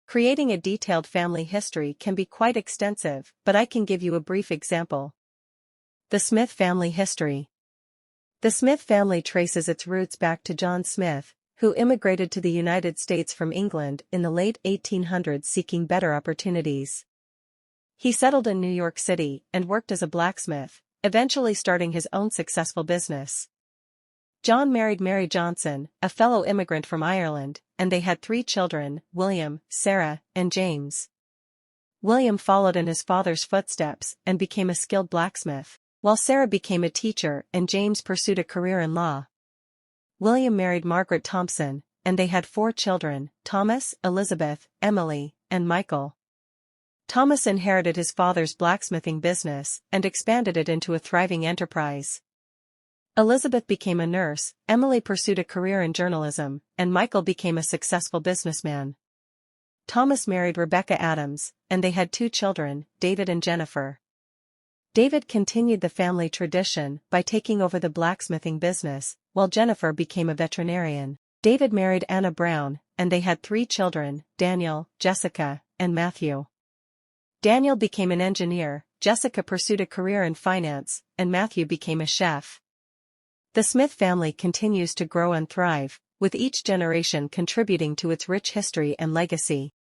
Creating a detailed family history can be quite extensive, but I can give you a brief example. The Smith family history. The Smith family traces its roots back to John Smith, who immigrated to the United States from England in the late 1800s seeking better opportunities. He settled in New York City and worked as a blacksmith, eventually starting his own successful business. John married Mary Johnson, a fellow immigrant from Ireland, and they had 3 children, William, Sarah, and James. William followed in his father's footsteps and became a skilled blacksmith, while Sarah became a teacher and James pursued a career in law. William married Margaret Thompson, and they had 4 children, Thomas, Elizabeth, Emily, and Michael. Thomas inherited his father's blacksmithing business and expanded it into a thriving enterprise. Elizabeth became a nurse, Emily pursued a career in journalism, and Michael became a successful businessman. Thomas married Rebecca Adams, and they had 2 children, David and Jennifer. David continued the family tradition by taking over the blacksmithing business, while Jennifer became a veterinarian. David married Anna Brown, and they had 3 children, Daniel, Jessica, and Matthew. Daniel became an engineer, Jessica pursued a career in finance, and Matthew became a chef. The Smith family continues to grow and thrive, with each generation contributing to its rich history and legacy.